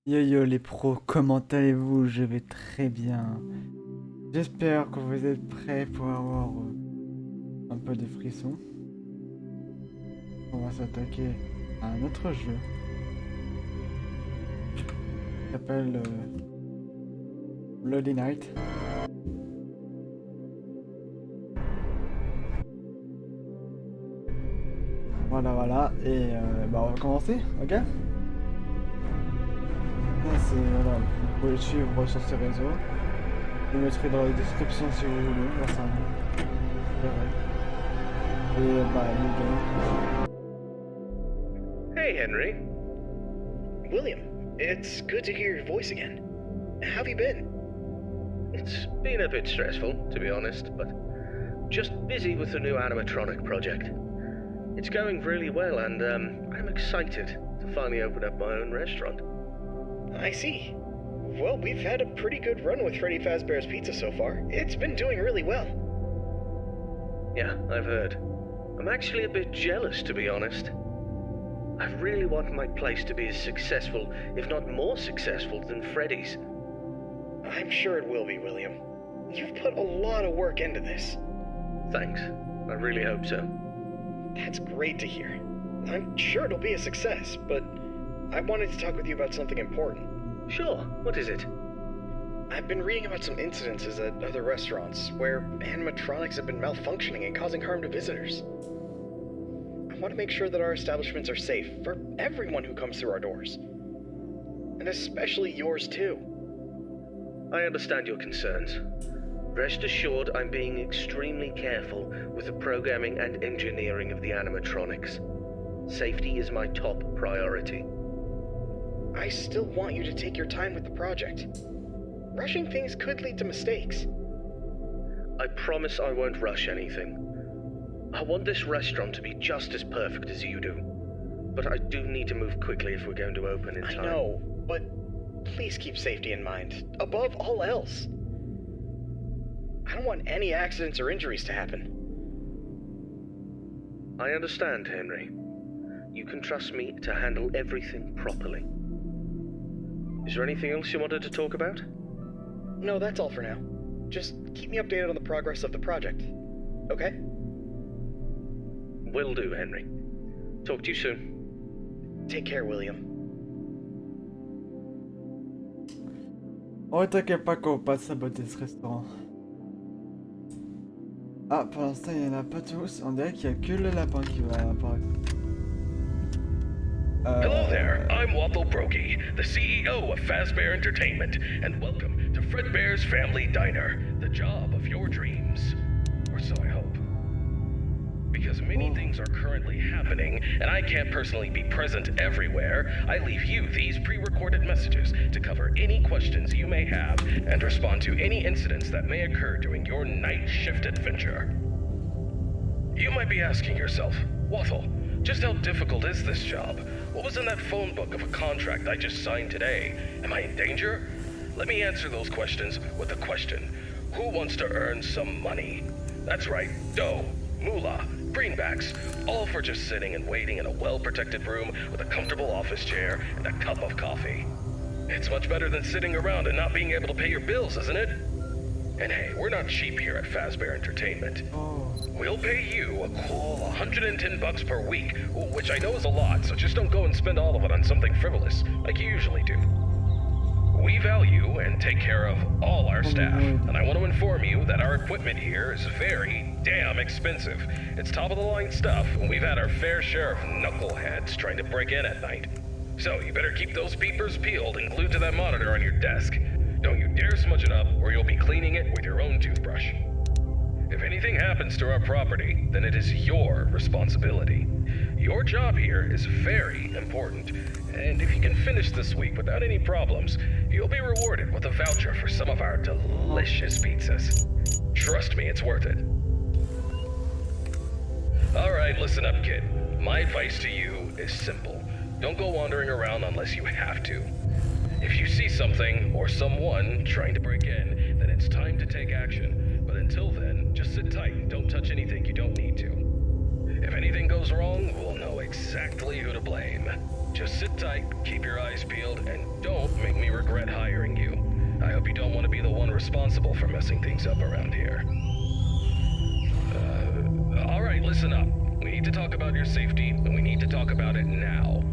Yo yo les pros, comment allez-vous? Je vais très bien. J'espère que vous êtes prêts pour avoir un peu de frissons. On va s'attaquer à un autre jeu qui s'appelle Bloody Night. Voilà, et on va commencer, ok? Ça, c'est, voilà, vous pouvez le suivre sur ces réseaux. Je le mettrai dans la description si vous voulez, là c'est un et new game. Hey, Henry. William, it's good to hear your voice again. How have you been? It's been a bit stressful, to be honest, but just busy with the new animatronic project. It's going really well, and I'm excited to finally open up my own restaurant. I see. Well, we've had a pretty good run with Freddy Fazbear's Pizza so far. It's been doing really well. Yeah, I've heard. I'm actually a bit jealous, to be honest. I really want my place to be as successful, if not more successful, than Freddy's. I'm sure it will be, William. You've put a lot of work into this. Thanks. I really hope so. That's great to hear. I'm sure it'll be a success, but I wanted to talk with you about something important. Sure. What is it? I've been reading about some incidences at other restaurants where animatronics have been malfunctioning and causing harm to visitors. I want to make sure that our establishments are safe for everyone who comes through our doors. And especially yours too. I understand your concerns. Rest assured I'm being extremely careful with the programming and engineering of the animatronics. Safety is my top priority. I still want you to take your time with the project. Rushing things could lead to mistakes. I promise I won't rush anything. I want this restaurant to be just as perfect as you do. But I do need to move quickly if we're going to open in time. I know, but please keep safety in mind, above all else. I don't want any accidents or injuries to happen. I understand, Henry. You can trust me to handle everything properly. Is there anything else you wanted to talk about? No, that's all for now. Just keep me updated on the progress of the project, okay? Will do, Henry. Talk to you soon. Take care, William. On t'inquiète pas qu'on va pas saboter ce restaurant. Ah, pour l'instant il y en a pas tous. On dirait qu'il y a que le lapin qui va apparaître. Hello there, I'm Waffle Brokey, the CEO of Fazbear Entertainment, and welcome to Fredbear's Family Diner, the job of your dreams. Or so I hope. Because many things are currently happening, and I can't personally be present everywhere, I leave you these pre-recorded messages to cover any questions you may have and respond to any incidents that may occur during your night shift adventure. You might be asking yourself, Waffle, just how difficult is this job? What was in that phone book of a contract I just signed today? Am I in danger? Let me answer those questions with a question. Who wants to earn some money? That's right, dough, moolah, greenbacks, all for just sitting and waiting in a well-protected room with a comfortable office chair and a cup of coffee. It's much better than sitting around and not being able to pay your bills, isn't it? And hey, we're not cheap here at Fazbear Entertainment. We'll pay you a cool $110 per week, which I know is a lot, so just don't go and spend all of it on something frivolous, like you usually do. We value and take care of all our staff, and I want to inform you that our equipment here is very damn expensive. It's top-of-the-line stuff, and we've had our fair share of knuckleheads trying to break in at night. So you better keep those peepers peeled and glued to that monitor on your desk. Don't you dare smudge it up, or you'll be cleaning it with your own toothbrush. If anything happens to our property, then it is your responsibility. Your job here is very important, and if you can finish this week without any problems, you'll be rewarded with a voucher for some of our delicious pizzas. Trust me, it's worth it. Alright, listen up, kid. My advice to you is simple. Don't go wandering around unless you have to. If you see something or someone trying to break in, then it's time to take action. But until then, just sit tight and don't touch anything you don't need to. If anything goes wrong, we'll know exactly who to blame. Just sit tight, keep your eyes peeled, and don't make me regret hiring you. I hope you don't want to be the one responsible for messing things up around here. Alright, listen up. We need to talk about your safety, and we need to talk about it now.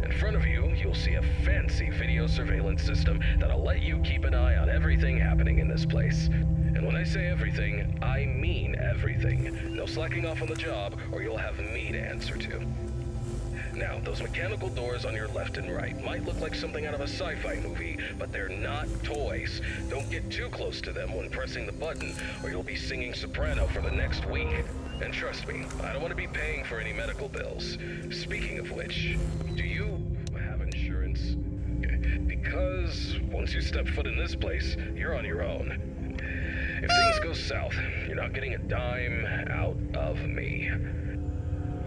In front of you, you'll see a fancy video surveillance system that'll let you keep an eye on everything happening in this place. And when I say everything, I mean everything. No slacking off on the job, or you'll have me to answer to. Now, those mechanical doors on your left and right might look like something out of a sci-fi movie, but they're not toys. Don't get too close to them when pressing the button, or you'll be singing soprano for the next week. And trust me, I don't want to be paying for any medical bills. Speaking of which, do you have insurance? Because once you step foot in this place, you're on your own. If things go south, you're not getting a dime out of me.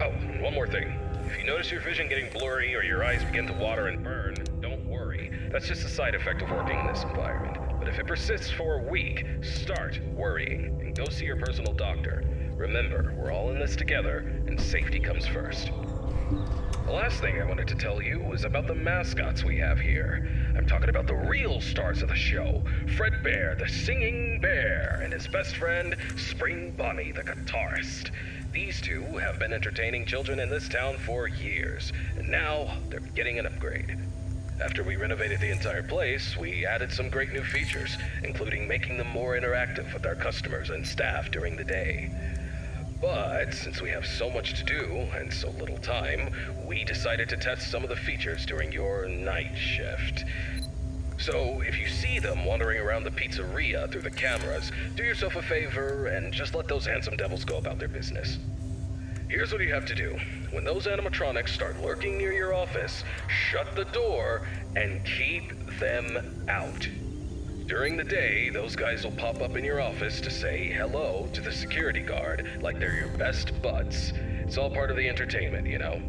Oh, one more thing. If you notice your vision getting blurry or your eyes begin to water and burn, don't worry. That's just a side effect of working in this environment. But if it persists for a week, start worrying and go see your personal doctor. Remember, we're all in this together, and safety comes first. The last thing I wanted to tell you was about the mascots we have here. I'm talking about the real stars of the show. Fred Bear, the singing bear, and his best friend, Spring Bonnie, the guitarist. These two have been entertaining children in this town for years, and now they're getting an upgrade. After we renovated the entire place, we added some great new features, including making them more interactive with our customers and staff during the day. But since we have so much to do and so little time, we decided to test some of the features during your night shift. So if you see them wandering around the pizzeria through the cameras, do yourself a favor and just let those handsome devils go about their business. Here's what you have to do. When those animatronics start lurking near your office, shut the door and keep them out. During the day, those guys will pop up in your office to say hello to the security guard like they're your best buds. It's all part of the entertainment, you know?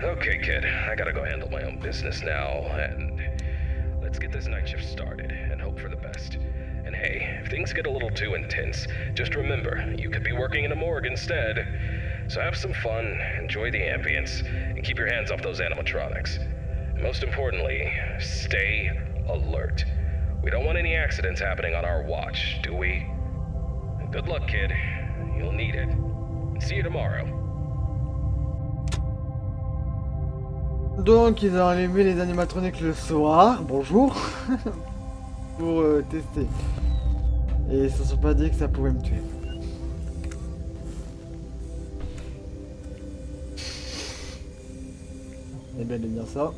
Okay, kid, I gotta go handle my own business now, and let's get this night shift started and hope for the best. And hey, if things get a little too intense, just remember, you could be working in a morgue instead. So have some fun, enjoy the ambience, and keep your hands off those animatronics. And most importantly, stay alert. We don't want any accidents happening on our watch, do we? Good luck, kid. You'll need it. See you tomorrow. Donc ils ont allumé les animatroniques le soir, bonjour, pour tester. Et ils se sont pas dit que ça pouvait me tuer. Et bien de dire ça.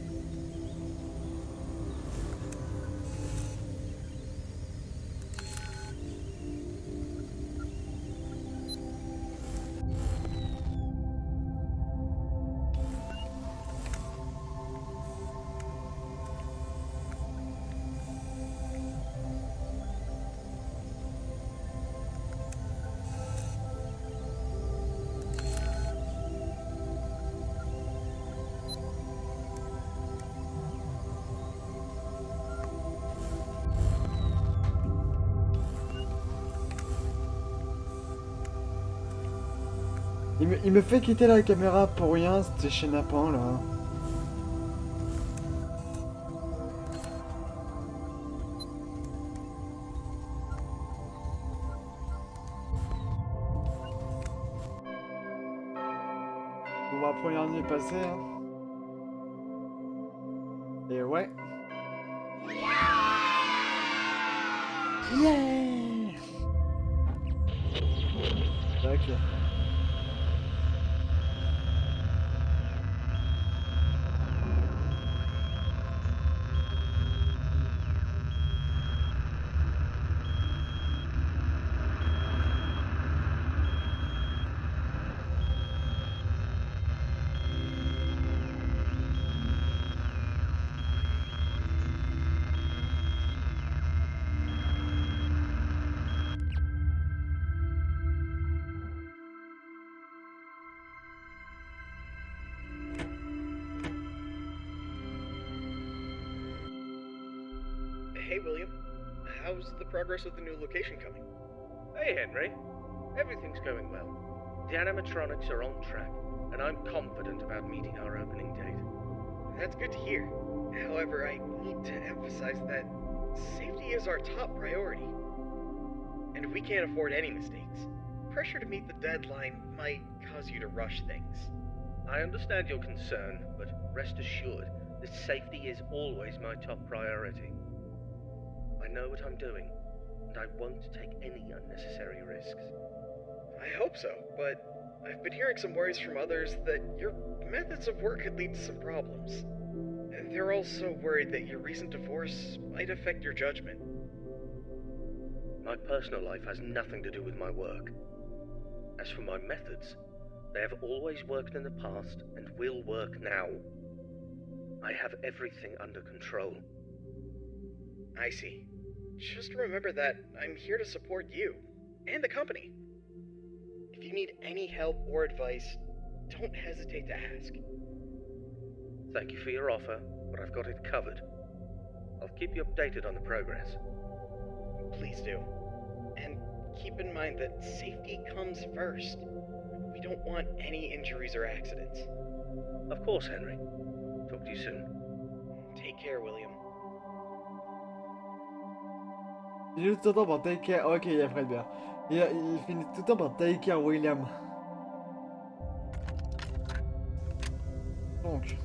Il me fait quitter la caméra pour rien, c'était chez Napan là. On va première nuit passer. Hein. Et ouais. Yeah. Ok. Hey, William. How's the progress with the new location coming? Hey, Henry. Everything's going well. The animatronics are on track. and I'm confident about meeting our opening date. That's good to hear. However, I need to emphasize that safety is our top priority. And we can't afford any mistakes. Pressure to meet the deadline might cause you to rush things. I understand your concern, but rest assured that safety is always my top priority. I know what I'm doing, and I won't take any unnecessary risks. I hope so, but I've been hearing some worries from others that your methods of work could lead to some problems. They're also worried that your recent divorce might affect your judgment. My personal life has nothing to do with my work. As for my methods, they have always worked in the past and will work now. I have everything under control. I see. Just remember that I'm here to support you and the company. If you need any help or advice, don't hesitate to ask. Thank you for your offer, but I've got it covered. I'll keep you updated on the progress. Please do. And keep in mind that safety comes first. We don't want any injuries or accidents. Of course, Henry. Talk to you soon. Take care, William. Il finit tout le temps par take care. Ok, il y a Fred Bear. Il finit tout le temps par take care William. Donc.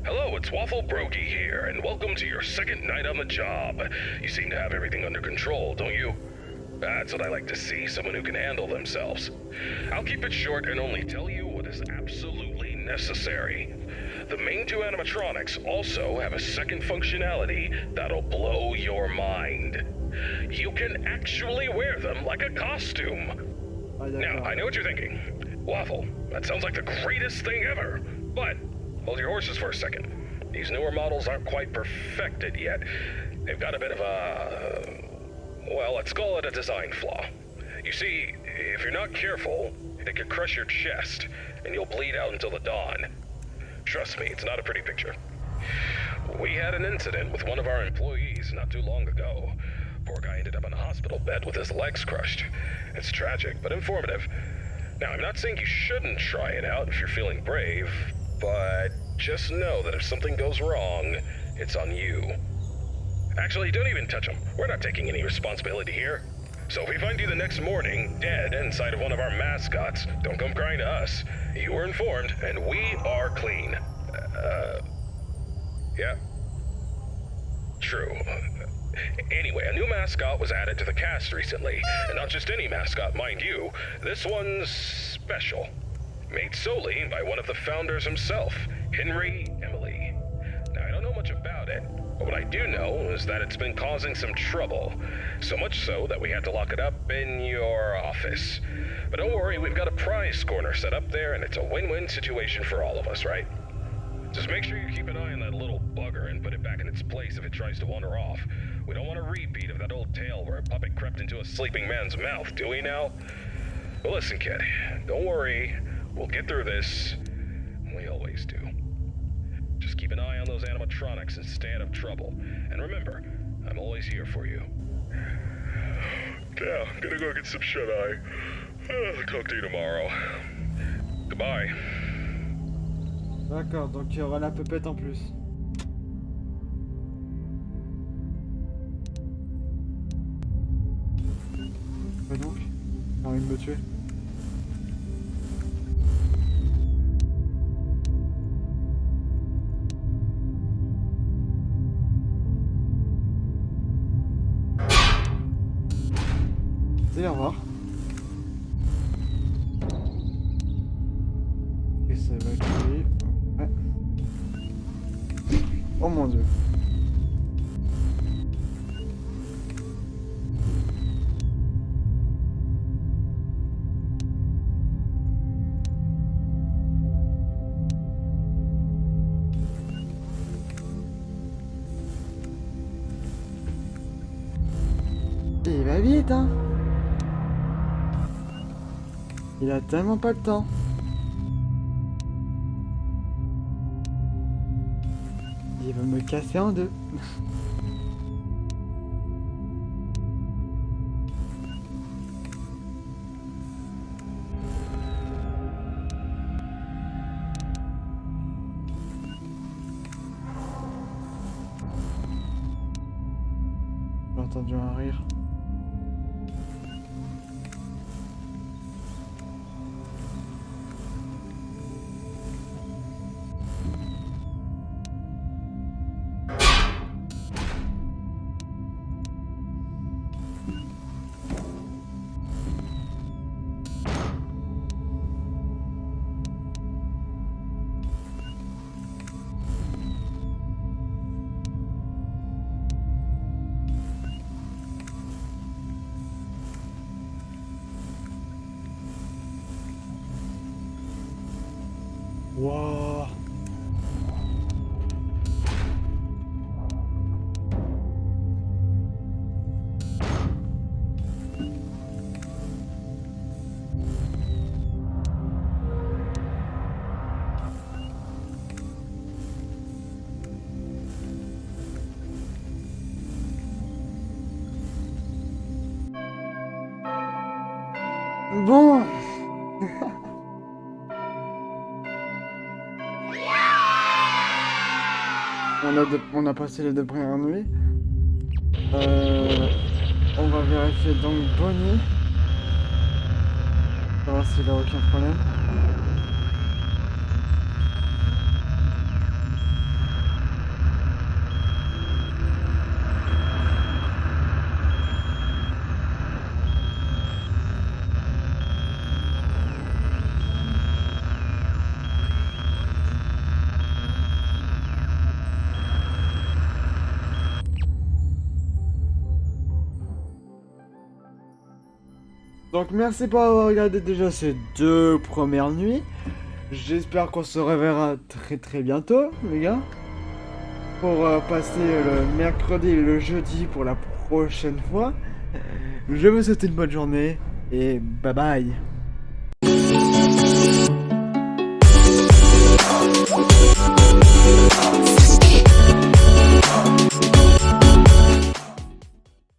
Hello, it's Waffle Brokey here, and welcome to your second night on the job. You seem to have everything under control, don't you? That's what I like to see, someone who can handle themselves. I'll keep it short and only tell you what is absolutely necessary. The main two animatronics also have a second functionality that'll blow your mind. You can actually wear them like a costume. Now, I know what you're thinking. Waffle, that sounds like the greatest thing ever. But hold your horses for a second. These newer models aren't quite perfected yet. They've got a bit of a... well, let's call it a design flaw. You see, if you're not careful, they could crush your chest, and you'll bleed out until the dawn. Trust me, it's not a pretty picture. We had an incident with one of our employees not too long ago. Poor guy ended up in a hospital bed with his legs crushed. It's tragic, but informative. Now, I'm not saying you shouldn't try it out if you're feeling brave, but just know that if something goes wrong, it's on you. Actually, don't even touch him. We're not taking any responsibility here. So if we find you the next morning, dead inside of one of our mascots, don't come crying to us. You were informed, and we are clean. Yeah. True. Anyway, a new mascot was added to the cast recently. And not just any mascot, mind you. This one's special. Made solely by one of the founders himself, Henry Emily. Now, I don't know much about it, but what I do know is that it's been causing some trouble. So much so that we had to lock it up in your office. But don't worry, we've got a prize corner set up there, and it's a win-win situation for all of us, right? Just make sure you keep an eye on that little bugger and put it back in its place if it tries to wander off. We don't want a repeat of that old tale where a puppet crept into a sleeping man's mouth, do we now? Well, listen, kid, don't worry. We'll get through this. We always do. Just keep an eye on those animatronics and stay out of trouble. And remember, I'm always here for you. Yeah, gonna go get some shut-eye. Talk to you tomorrow. Goodbye. D'accord, donc il y aura la pépette en plus. Mais donc, il a envie de me tuer. Salut, au revoir. Et ça va créer... Ouais. Oh mon dieu. Il va vite, hein. Il a tellement pas le temps. Il va me casser en deux. entendu un rire. Wouah. Bon. On a passé les 2 premières nuits. On va vérifier donc Bonnie. Savoir s'il a aucun problème. Donc merci pour avoir regardé déjà ces 2 premières nuits. J'espère qu'on se reverra très bientôt, les gars. Pour passer le mercredi et le jeudi pour la prochaine fois. Je vous souhaite une bonne journée et bye bye.